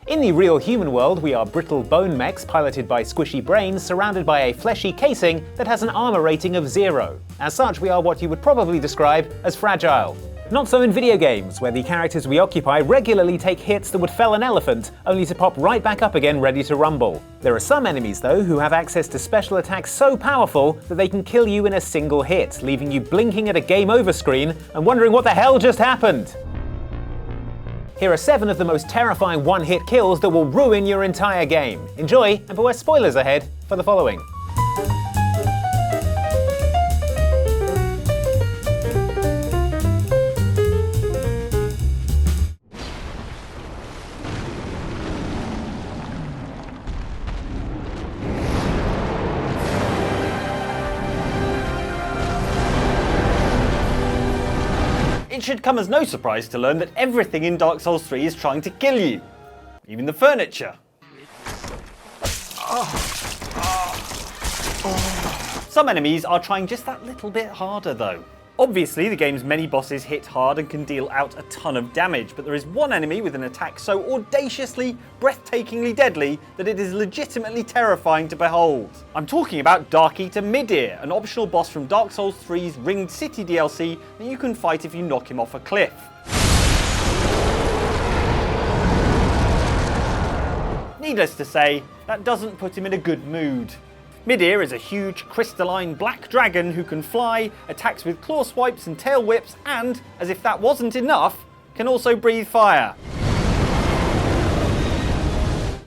In the real human world, we are brittle bone mechs piloted by squishy brains surrounded by a fleshy casing that has an armor rating of 0. As such, we are what you would probably describe as fragile. Not so in video games, where the characters we occupy regularly take hits that would fell an elephant, only to pop right back up again ready to rumble. There are some enemies though who have access to special attacks so powerful that they can kill you in a single hit, leaving you blinking at a game over screen and wondering what the hell just happened. Here are 7 of the most terrifying one-hit kills that will ruin your entire game. Enjoy, and beware spoilers ahead for the following. It should come as no surprise to learn that everything in Dark Souls 3 is trying to kill you. Even the furniture. Some enemies are trying just that little bit harder though. Obviously, the game's many bosses hit hard and can deal out a ton of damage, but there is one enemy with an attack so audaciously, breathtakingly deadly that it is legitimately terrifying to behold. I'm talking about Dark Eater Midir, an optional boss from Dark Souls 3's Ringed City DLC that you can fight if you knock him off a cliff. Needless to say, that doesn't put him in a good mood. Midir is a huge crystalline black dragon who can fly, attacks with claw swipes and tail whips, and, as if that wasn't enough, can also breathe fire.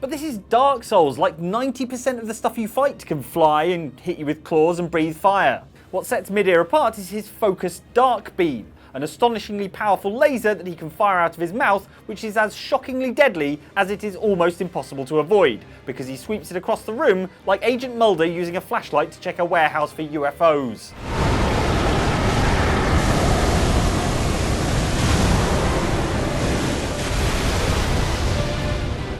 But this is Dark Souls, like 90% of the stuff you fight can fly and hit you with claws and breathe fire. What sets Midir apart is his focused dark beam, an astonishingly powerful laser that he can fire out of his mouth, which is as shockingly deadly as it is almost impossible to avoid, because he sweeps it across the room like Agent Mulder using a flashlight to check a warehouse for UFOs.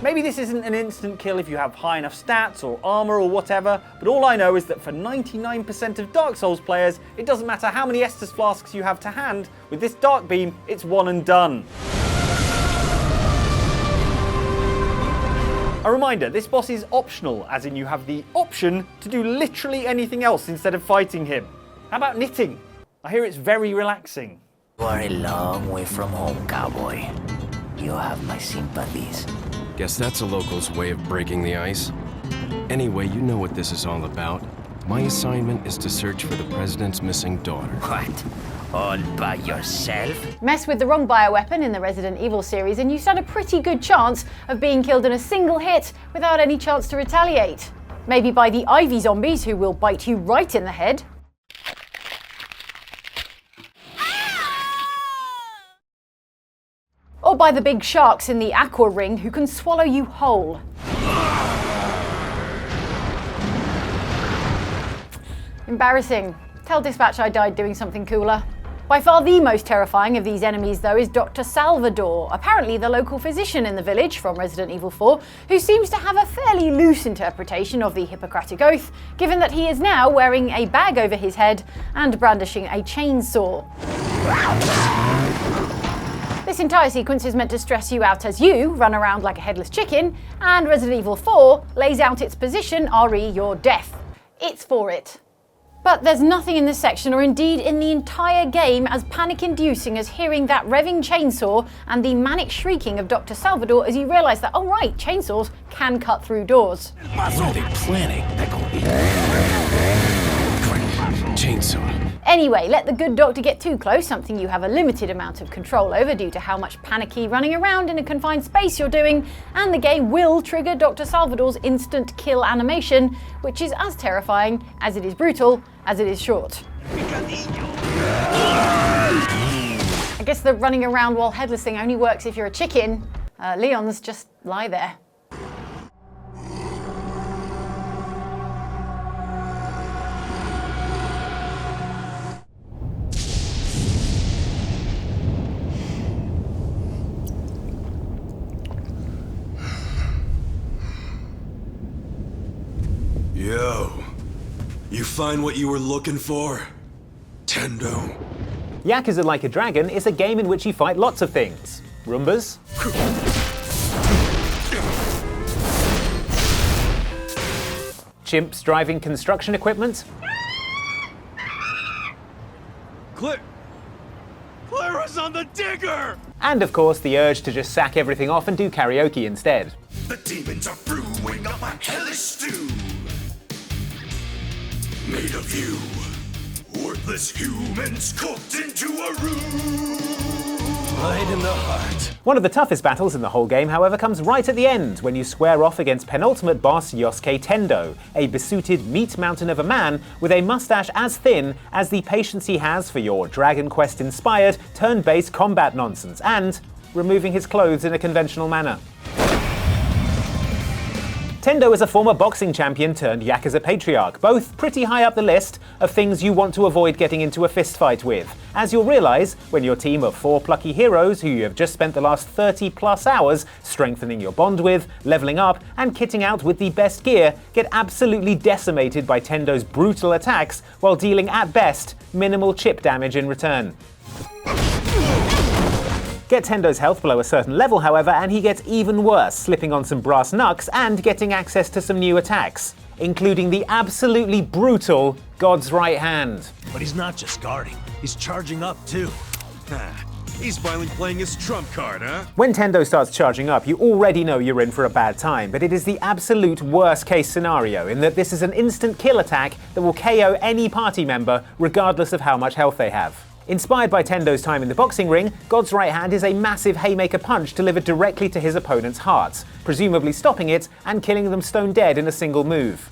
Maybe this isn't an instant kill if you have high enough stats or armor or whatever, but all I know is that for 99% of Dark Souls players, it doesn't matter how many Estus flasks you have to hand, with this dark beam, it's one and done. A reminder, this boss is optional, as in you have the option to do literally anything else instead of fighting him. How about knitting? I hear it's very relaxing. You are a long way from home, cowboy. You have my sympathies. Guess that's a local's way of breaking the ice. Anyway, you know what this is all about. My assignment is to search for the president's missing daughter. What? All by yourself? Mess with the wrong bioweapon in the Resident Evil series and you stand a pretty good chance of being killed in a single hit without any chance to retaliate. Maybe by the Ivy zombies who will bite you right in the head. Or by the big sharks in the Aqua Ring who can swallow you whole. Embarrassing. Tell Dispatch I died doing something cooler. By far the most terrifying of these enemies though is Dr. Salvador, apparently the local physician in the village from Resident Evil 4, who seems to have a fairly loose interpretation of the Hippocratic Oath, given that he is now wearing a bag over his head and brandishing a chainsaw. This entire sequence is meant to stress you out as you run around like a headless chicken, and Resident Evil 4 lays out its position, re your death. It's for it. But there's nothing in this section, or indeed in the entire game, as panic-inducing as hearing that revving chainsaw and the manic shrieking of Dr. Salvador as you realise that, oh right, chainsaws can cut through doors. What are they planning? Chainsaw. Anyway, let the good doctor get too close, something you have a limited amount of control over due to how much panicky running around in a confined space you're doing, and the game will trigger Dr. Salvador's instant kill animation, which is as terrifying as it is brutal, as it is short. I guess the running around while headless thing only works if you're a chicken. Leon's just lie there. Yo, you find what you were looking for? Tendo. Yakuza Like a Dragon is a game in which you fight lots of things. Roombas, chimps driving construction equipment, Clara's on the digger! and of course the urge to just sack everything off and do karaoke instead. The demons are brewing up a hellish stew. Made of you, worthless humans cooked into a roux. Right in the heart. One of the toughest battles in the whole game, however, comes right at the end, when you square off against penultimate boss Yosuke Tendo, a besooted meat mountain of a man with a mustache as thin as the patience he has for your Dragon Quest-inspired turn-based combat nonsense, and removing his clothes in a conventional manner. Tendo is a former boxing champion turned Yakuza patriarch, both pretty high up the list of things you want to avoid getting into a fistfight with, as you'll realise when your team of 4 plucky heroes who you have just spent the last 30 plus hours strengthening your bond with, levelling up, and kitting out with the best gear get absolutely decimated by Tendo's brutal attacks while dealing at best minimal chip damage in return. Get Tendo's health below a certain level, however, and he gets even worse, slipping on some brass knucks and getting access to some new attacks, including the absolutely brutal God's Right Hand. But he's not just guarding, he's charging up too. He's finally playing his trump card, huh? When Tendo starts charging up, you already know you're in for a bad time, but it is the absolute worst case scenario in that this is an instant kill attack that will KO any party member regardless of how much health they have. Inspired by Tendo's time in the boxing ring, God's Right Hand is a massive haymaker punch delivered directly to his opponent's hearts, presumably stopping it and killing them stone dead in a single move.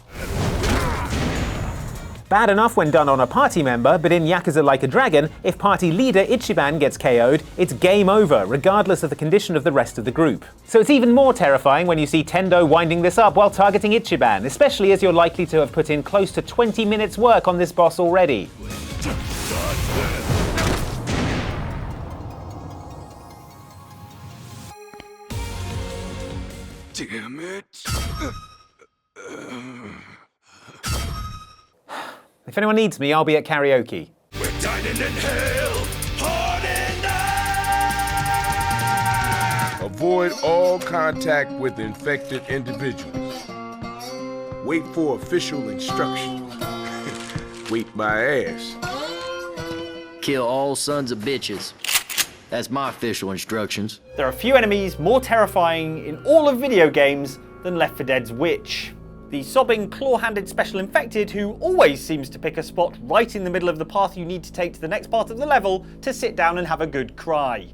Bad enough when done on a party member, but in Yakuza Like a Dragon, if party leader Ichiban gets KO'd, it's game over, regardless of the condition of the rest of the group. So it's even more terrifying when you see Tendo winding this up while targeting Ichiban, especially as you're likely to have put in close to 20 minutes work on this boss already. Damn it. If anyone needs me, I'll be at karaoke. We're dining in hell, hard and Avoid all contact with infected individuals. Wait for official instructions. Wait my ass. Kill all sons of bitches. That's my official instructions. There are few enemies more terrifying in all of video games than Left 4 Dead's Witch. The sobbing, claw-handed special infected who always seems to pick a spot right in the middle of the path you need to take to the next part of the level to sit down and have a good cry.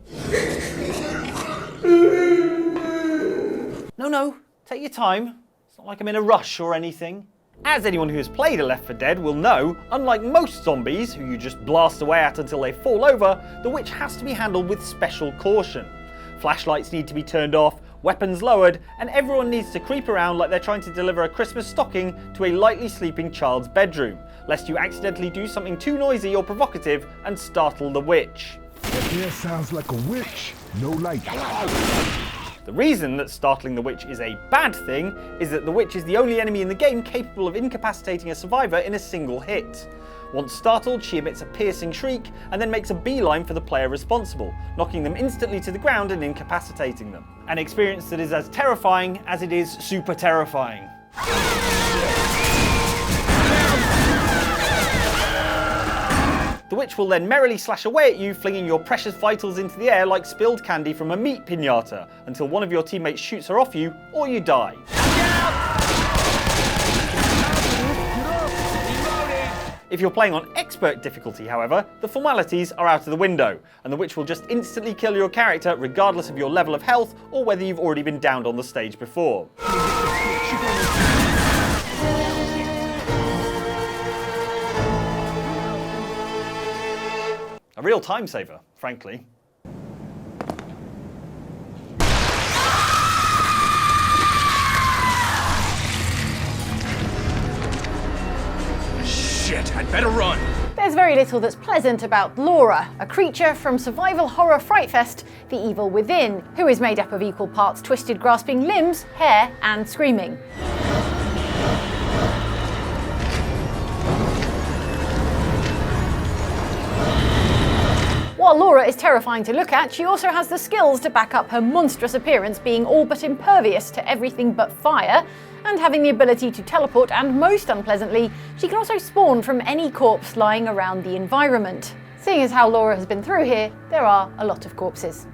No, take your time. It's not like I'm in a rush or anything. As anyone who has played a Left 4 Dead will know, unlike most zombies, who you just blast away at until they fall over, the witch has to be handled with special caution. Flashlights need to be turned off, weapons lowered, and everyone needs to creep around like they're trying to deliver a Christmas stocking to a lightly sleeping child's bedroom, lest you accidentally do something too noisy or provocative and startle the witch. That sounds like a witch. No light. The reason that startling the witch is a bad thing is that the witch is the only enemy in the game capable of incapacitating a survivor in a single hit. Once startled, she emits a piercing shriek and then makes a beeline for the player responsible, knocking them instantly to the ground and incapacitating them. An experience that is as terrifying as it is super terrifying. The witch will then merrily slash away at you, flinging your precious vitals into the air like spilled candy from a meat piñata, until one of your teammates shoots her off you, or you die. If you're playing on expert difficulty, however, the formalities are out of the window, and the witch will just instantly kill your character regardless of your level of health or whether you've already been downed on the stage before. A real time saver, frankly. Shit, I'd better run. There's very little that's pleasant about Laura, a creature from survival horror Fright Fest, The Evil Within, who is made up of equal parts twisted grasping limbs, hair, and screaming. While Laura is terrifying to look at, she also has the skills to back up her monstrous appearance, being all but impervious to everything but fire, and having the ability to teleport, and most unpleasantly, she can also spawn from any corpse lying around the environment. Seeing as how Laura has been through here, there are a lot of corpses.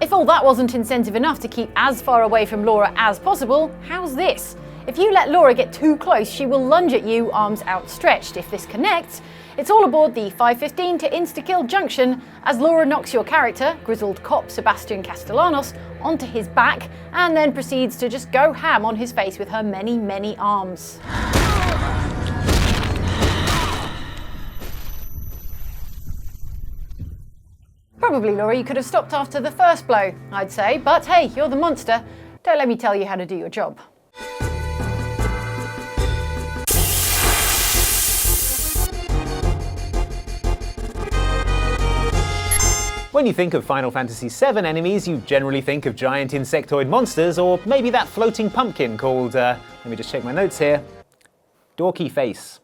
If all that wasn't incentive enough to keep as far away from Laura as possible, how's this? If you let Laura get too close, she will lunge at you, arms outstretched. If this connects, it's all aboard the 5:15 to insta-kill junction as Laura knocks your character, grizzled cop Sebastian Castellanos, onto his back and then proceeds to just go ham on his face with her many, many arms. Probably, Laura, you could have stopped after the first blow, I'd say, but hey, you're the monster. Don't let me tell you how to do your job. When you think of Final Fantasy VII enemies, you generally think of giant insectoid monsters, or maybe that floating pumpkin called, let me just check my notes here, Dorky Face.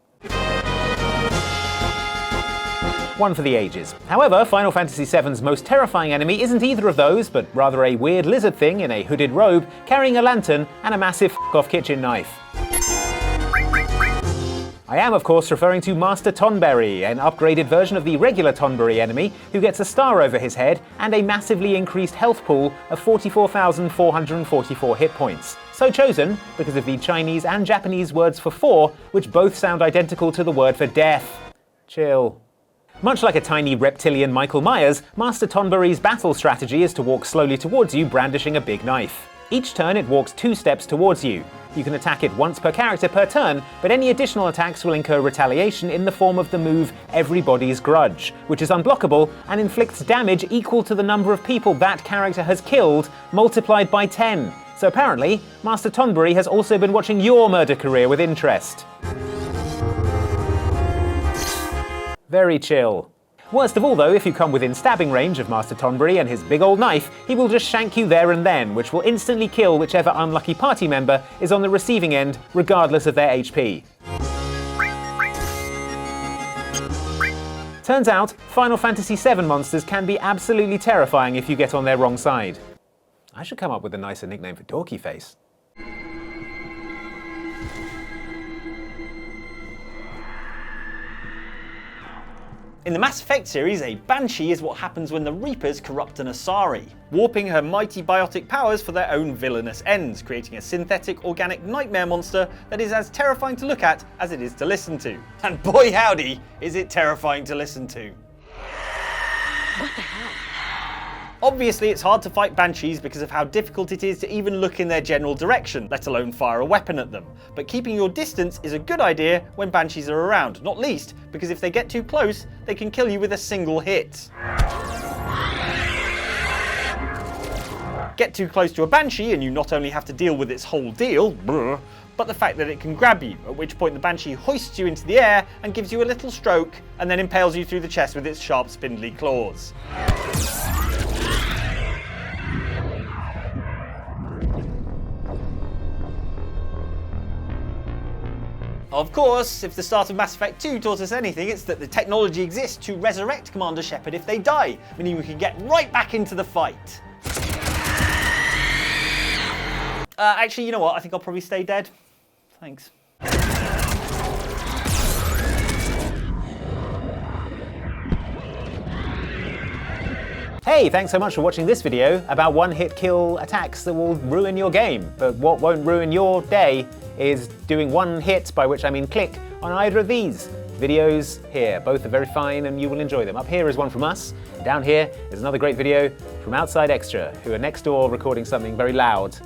One for the ages. However, Final Fantasy VII's most terrifying enemy isn't either of those, but rather a weird lizard thing in a hooded robe, carrying a lantern and a massive f***off kitchen knife. I am, of course, referring to Master Tonberry, an upgraded version of the regular Tonberry enemy, who gets a star over his head and a massively increased health pool of 44,444 hit points. So chosen because of the Chinese and Japanese words for four, which both sound identical to the word for death. Chill. Much like a tiny reptilian Michael Myers, Master Tonberry's battle strategy is to walk slowly towards you, brandishing a big knife. Each turn it walks 2 steps towards you. You can attack it once per character per turn, but any additional attacks will incur retaliation in the form of the move Everybody's Grudge, which is unblockable and inflicts damage equal to the number of people that character has killed, multiplied by 10. So apparently, Master Tonberry has also been watching your murder career with interest. Very chill. Worst of all though, if you come within stabbing range of Master Tonberry and his big old knife, he will just shank you there and then, which will instantly kill whichever unlucky party member is on the receiving end, regardless of their HP. Turns out, Final Fantasy VII monsters can be absolutely terrifying if you get on their wrong side. I should come up with a nicer nickname for Dorky Face. In the Mass Effect series, a Banshee is what happens when the Reapers corrupt an Asari, warping her mighty biotic powers for their own villainous ends, creating a synthetic organic nightmare monster that is as terrifying to look at as it is to listen to. And boy howdy, is it terrifying to listen to. What the hell? Obviously, it's hard to fight Banshees because of how difficult it is to even look in their general direction, let alone fire a weapon at them. But keeping your distance is a good idea when Banshees are around, not least because if they get too close, they can kill you with a single hit. Get too close to a Banshee and you not only have to deal with its whole deal, but the fact that it can grab you, at which point the Banshee hoists you into the air and gives you a little stroke and then impales you through the chest with its sharp spindly claws. Of course, if the start of Mass Effect 2 taught us anything, it's that the technology exists to resurrect Commander Shepard if they die, meaning we can get right back into the fight. Actually, you know what? I think I'll probably stay dead. Thanks. Hey, thanks so much for watching this video about one-hit kill attacks that will ruin your game. But what won't ruin your day is doing one hit, by which I mean click, on either of these videos here. Both are very fine and you will enjoy them. Up here is one from us. Down here is another great video from Outside Extra, who are next door recording something very loud.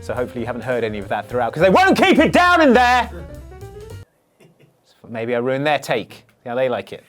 So hopefully you haven't heard any of that throughout, because they won't keep it down in there! So maybe I ruined their take. See how they like it.